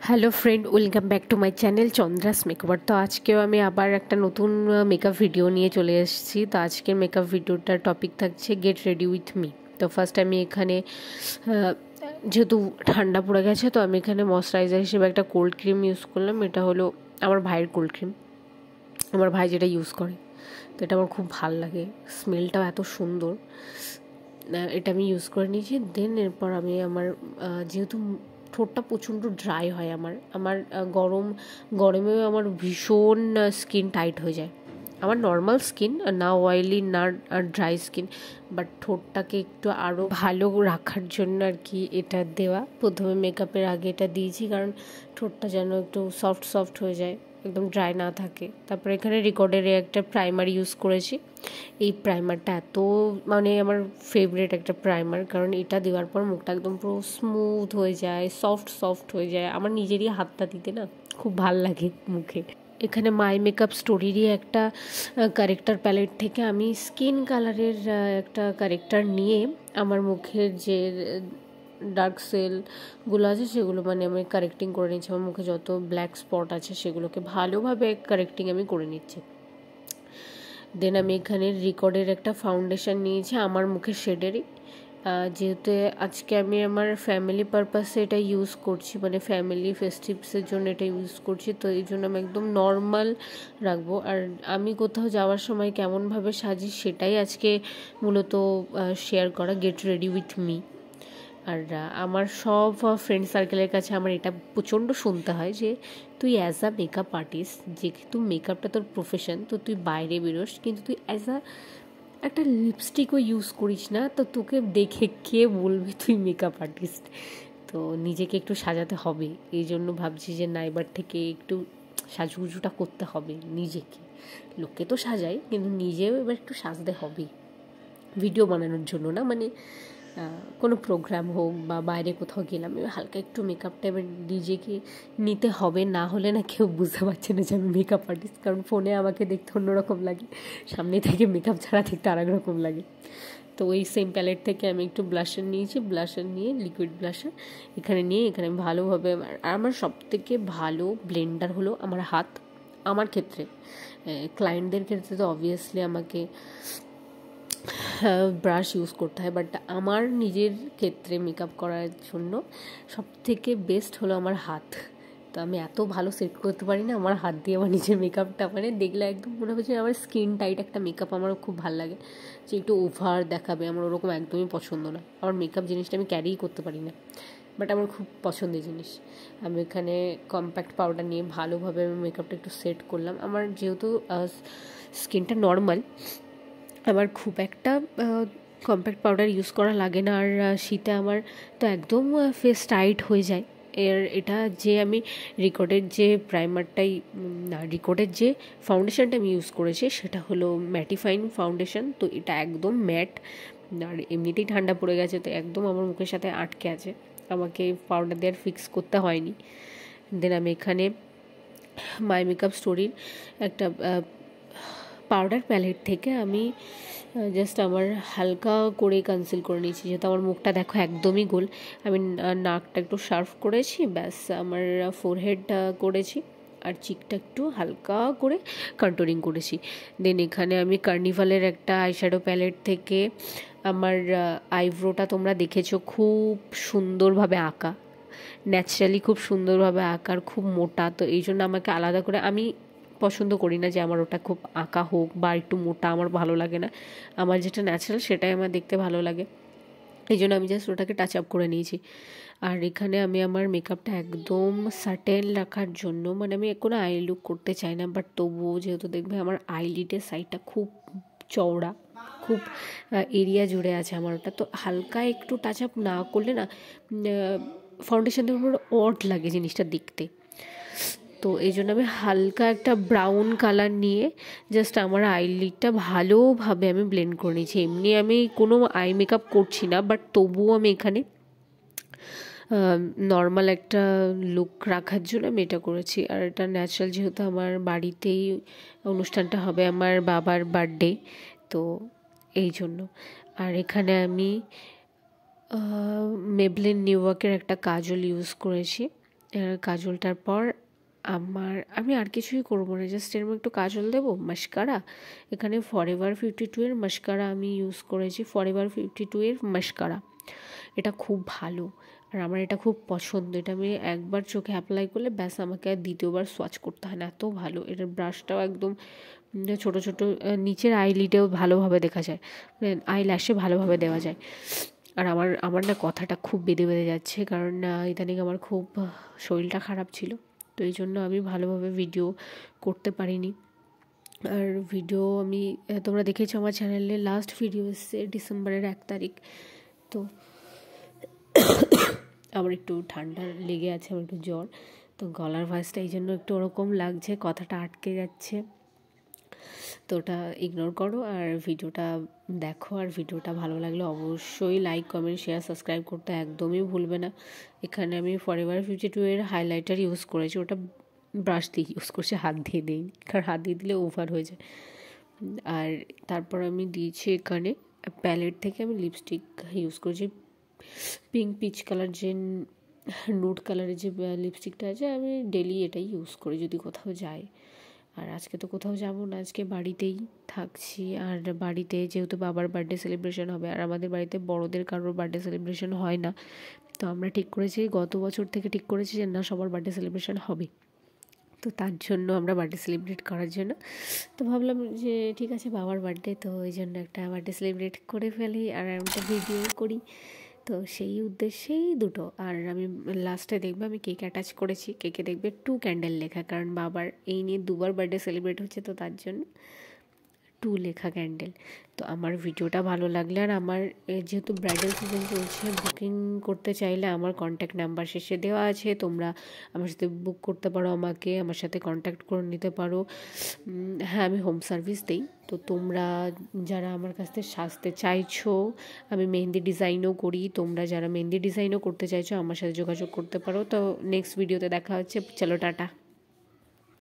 Hello friend, welcome back to my channel Chandra's makeover. তো আজকেও আমি আবার একটা নতুন মেকআপ ভিডিও নিয়ে চলে এসেছি। তো আজকের মেকআপ ভিডিওটার টপিক থাকছে গেট রেডি উইথ মি। তো ফার্স্ট আমি এখানে যেহেতু ঠান্ডা পড়ে গেছে, তো আমি এখানে ময়শ্চারাইজার হিসেবে একটা কোল্ড ক্রিম ইউজ করলাম। এটা হলো আমার ভাইয়ের কোল্ড ক্রিম, আমার ভাই যেটা ইউজ করে। তো এটা আমার খুব ভাল লাগে, স্মেলটাও এত সুন্দর। এটা আমি ইউজ করে নিয়েছি। দেন এরপর আমি যেহেতু ঠোঁটটা প্রচণ্ড ড্রাই হয় আমার গরমেও আমার ভীষণ স্কিন টাইট হয়ে যায়। আমার নর্মাল স্কিন, না অয়েলি না ড্রাই স্কিন, বাট ঠোঁটটাকে একটু আরও ভালো রাখার জন্য আর কি এটা দেওয়া। প্রথমে মেকআপের আগে এটা দিয়েছি, কারণ ঠোঁটটা যেন একটু সফট হয়ে যায়, একদম ড্রাই না থাকে। তারপরে এখানে রিকর্ডের একটা প্রাইমার ইউজ করেছি। এই প্রাইমারটা এত আমার ফেভারিট একটা প্রাইমার, কারণ এটা দেওয়ার পর মুখটা একদম পুরো স্মুথ হয়ে যায়, সফট হয়ে যায়। আমার নিজেরই হাতটা দিতে না খুব ভাল লাগে মুখে। এখানে মাই মেকআপ স্টোরিরই একটা কারেক্টার প্যালেট থেকে আমি স্কিন কালারের একটা কারেক্টার নিয়ে আমার মুখের যে ডার্ক সেলগুলো আছে সেগুলো আমি কারেক্টিং করে নিচ্ছি। আমার মুখে যত ব্ল্যাক স্পট আছে সেগুলোকে ভালোভাবে কারেক্টিং আমি করে নিচ্ছি। দেন আমি এখানে রিকর্ডের একটা ফাউন্ডেশন নিয়েছি আমার মুখের শেডেরই। যেহেতু আজকে আমি আমার ফ্যামিলি পারপাসে এটা ইউজ করছি, ফ্যামিলি ফেস্টিভসের জন্য এটা ইউজ করছি, তো এই জন্য আমি একদম নর্মাল রাখবো। আর আমি কোথাও যাওয়ার সময় কেমনভাবে সাজি সেটাই আজকে মূলত শেয়ার করা, গেট রেডি উইথ মি। আর আমার সব ফ্রেন্ড সার্কেলের কাছে আমার এটা প্রচণ্ড শুনতে হয় যে তুই অ্যাজ আ মেকআপ আর্টিস্ট, যেহেতু মেকআপটা তোর প্রফেশন, তো তুই বাইরে বেরোস, কিন্তু তুই অ্যাজ একটা লিপস্টিকও ইউজ করিস না, তো তোকে দেখে কে বলবে তুই মেকআপ আর্টিস্ট? তো নিজেকে একটু সাজাতে হবে। এই জন্য ভাবছি যে না, এবার থেকে একটু সাজুগুজুটা করতে হবে নিজেকে। লোককে তো সাজাই, কিন্তু নিজেও এবার একটু সাজতে হবে, ভিডিও বানানোর জন্য না, কোনো প্রোগ্রাম হোক বা বাইরে কোথাও গেলাম, হালকা একটু মেকআপটা এবার নিজেকে নিতে হবে। না হলে না কেউ বুঝতে পারছে না যে আমি মেকআপ আর্টিস্ট, কারণ ফোনে আমাকে দেখতে অন্যরকম লাগে, সামনে থেকে মেকআপ ছাড়া দেখতে আর এক রকম লাগে। তো ওই সেম প্যালেট থেকে আমি একটু ব্লাশার নিয়েছি, ব্লাশার নিয়ে লিকুইড ব্লাশার এখানে আমি ভালোভাবে, আমার সবথেকে ভালো ব্লেন্ডার হলো আমার হাত। আমার ক্ষেত্রে, ক্লায়েন্টদের ক্ষেত্রে তো অবভিয়াসলি আমাকে ব্রাশ ইউজ করতে হয়, বাট আমার নিজের ক্ষেত্রে মেকআপ করার জন্য সবথেকে বেস্ট হলো আমার হাত। তো আমি এত ভালো সেট করতে পারি না আমার হাত দিয়ে আমার নিজের মেকআপটা, দেখলে একদম মনে হচ্ছে আমার স্কিন টাইট একটা মেকআপ আমারও খুব ভালো লাগে, যে একটু ওভার দেখাবে, আমার ওরকম একদমই পছন্দ না। আমার মেকআপ জিনিসটা আমি ক্যারিই করতে পারি না, বাট আমার খুব পছন্দের জিনিস। আমি এখানে কম্প্যাক্ট পাউডার নিয়ে ভালোভাবে আমি মেকআপটা একটু সেট করলাম। আমার যেহেতু স্কিনটা নর্মাল, আমার খুব একটা কম্প্যাক্ট পাউডার ইউজ করা লাগে না। আর শীতে আমার তো একদম ফেস টাইট হয়ে যায়। এটা যে আমি রিকর্ডের যে ফাউন্ডেশনটা আমি ইউজ করেছি সেটা হলো ম্যাটিফাইং ফাউন্ডেশন। তো এটা একদম ম্যাট, আর এমনিতেই ঠান্ডা পড়ে গেছে, তো একদম আমার মুখের সাথে আটকে আছে, আমাকে পাউডার দিয়ে ফিক্স করতে হয়নি। দেন আমি এখানে মাই মেকআপ স্টোরির একটা পাউডার প্যালেট থেকে আমি জাস্ট আমার হালকা করে কনসিল করে নিয়েছি, যেহেতু আমার মুখটা দেখো একদমই গোল। আমি নাকটা একটু শার্প করেছি, ব্যাস আমার ফোরহেডটা করেছি, আর চিকটা একটু হালকা করে কন্ট্রোলিং করেছি। দেন এখানে আমি কার্নিভালের একটা আইশ্যাডো প্যালেট থেকে আমার আইব্রোটা তোমরা দেখেছো খুব সুন্দরভাবে আঁকা, ন্যাচারালি খুব সুন্দরভাবে আঁকার, খুব মোটা। তো এই জন্য আমাকে আলাদা করে, আমি পছন্দ করি না যে আমার ওটা খুব আঁকা হোক বা একটু মোটা, আমার ভালো লাগে না। আমার যেটা ন্যাচারাল সেটাই আমার দেখতে ভালো লাগে, এই জন্য আমি জাস্ট ওটাকে টাচ আপ করে নিয়েছি। আর এখানে আমি আমার মেকআপটা একদম সার্টেন রাখার জন্য, আমি কোনো আই লুক করতে চাই না, বাট তবুও যেহেতু দেখবে আমার আইলিডের সাইডটা খুব চওড়া, খুব এরিয়া জুড়ে আছে আমার ওটা, তো হালকা একটু টাচ আপ না করলে না ফাউন্ডেশনের উপর অড লাগে জিনিসটা দেখতে। তো এই জন্য আমি হালকা একটা ব্রাউন কালার নিয়ে জাস্ট আমার আইলিডটা ভালোভাবে আমি ব্লেন্ড করে নিয়েছি। এমনি আমি কোনো আই মেকআপ করছি না, বাট তবুও আমি এখানে নর্মাল একটা লুক রাখার জন্য আমি এটা করেছি। আর এটা ন্যাচারাল, যেহেতু আমার বাড়িতেই অনুষ্ঠানটা হবে, আমার বাবার বার্থডে, তো এই জন্য। আর এখানে আমি মেবলিন নিউ ইয়র্কের একটা কাজল ইউজ করেছি, কাজলটার পর আমি আর কিছুই করবো না, জাস্ট এরকম একটু কাজল দেবো। মাস্কারা, এখানে ফরএভার 52 এর মাস্কারা আমি ইউজ করেছি। ফরএভার 52 এর মাস্কারা, এটা খুব ভালো আর আমার এটা খুব পছন্দ। এটা আমি একবার চোখে অ্যাপ্লাই করলে ব্যাস, আমাকে আর দ্বিতীয়বার সোয়াচ করতে হয় না, এত ভালো। এটার ব্রাশটাও একদম ছোটো ছোটো, নিচের আইলিডেও ভালোভাবে দেখা যায়, মানে আই ল্যাশে ভালোভাবে দেওয়া যায়। আর আমার না কথাটা খুব বেঁধে বেঁধে যাচ্ছে, কারণ ইদানিং আমার খুব শরীরটা খারাপ ছিল, তো এই জন্য আমি ভালোভাবে ভিডিও করতে পারিনি। আর ভিডিও আমি, তোমরা দেখেছো আমার চ্যানেলে লাস্ট ভিডিও এসছে ডিসেম্বরের 1 তারিখ। তো আমার একটু ঠান্ডা লেগে আছে, আমার একটু জ্বর, তো গলার ভয়েসটা এই জন্য একটু ওরকম লাগছে, কথাটা আটকে যাচ্ছে, তো ওটা ইগনোর করো আর ভিডিওটা দেখো। আর ভিডিওটা ভালো লাগলে অবশ্যই লাইক, কমেন্ট, শেয়ার, সাবস্ক্রাইব করতে একদমই ভুলবে না। এখানে আমি ফরএভার 52 এর হাইলাইটার ইউজ করেছি, ওটা ব্রাশ দিয়ে ইউজ করছি, হাত দিয়ে দিইনি, কারণ হাত দিয়ে দিলে ওভার হয়ে যায়। আর তারপর আমি দিয়েছি এখানে প্যালেট থেকে আমি লিপস্টিক ইউজ করেছি, পিঙ্ক পিচ কালার, যে নুড কালারের যে লিপস্টিকটা আছে, আমি ডেলি এটাই ইউজ করি যদি কোথাও যাই। আর আজকে তো কোথাও যাব না, আজকে বাড়িতেই থাকছি। আর বাড়িতে যেহেতু বাবার বার্থডে সেলিব্রেশন হবে, আর আমাদের বাড়িতে বড়দের কারোর বার্থডে সেলিব্রেশন হয় না, তো আমরা ঠিক করেছি, গত বছর থেকে ঠিক করেছি যে না, সবার বার্থডে সেলিব্রেশন হবে, তো তার জন্য আমরা বার্থডে সেলিব্রেট করার জন্য তো ভাবলাম যে ঠিক আছে, বাবার বার্থডে, তো ওই জন্য একটা বার্থডে সেলিব্রেট করে ফেলি আর একটা ভিডিও করি। তো সেই উদ্দেশ্যেই দুটো। আর আমি লাস্টে দেখবে আমি কেক অ্যাটাচ করেছি, কেকে দেখবে 2 ক্যান্ডেল লেখা, কারণ বাবার এই নিয়ে 2বার বার্থডে সেলিব্রেট হচ্ছে, তো তার জন্য 2 লেখা ক্যান্ডেল। তো আমার ভিডিওটা ভালো লাগলে, আর আমার যেহেতু ব্রাইডাল সিজন চলছে, বুকিং করতে চাইলে আমার কন্ট্যাক্ট নাম্বার শেষে দেওয়া আছে, তোমরা আমার সাথে বুক করতে পারো, আমার সাথে কন্ট্যাক্ট করে নিতে পারো। হ্যাঁ, আমি হোম সার্ভিস দিই, তো তোমরা যারা আমার কাছ থেকে সাজতে চাইছো, আমি মেহেন্দি ডিজাইনও করি, তোমরা যারা মেহেন্দি ডিজাইনও করতে চাইছো আমার সাথে যোগাযোগ করতে পারো। তো নেক্সট ভিডিওতে দেখা হচ্ছে, চলো টাটা।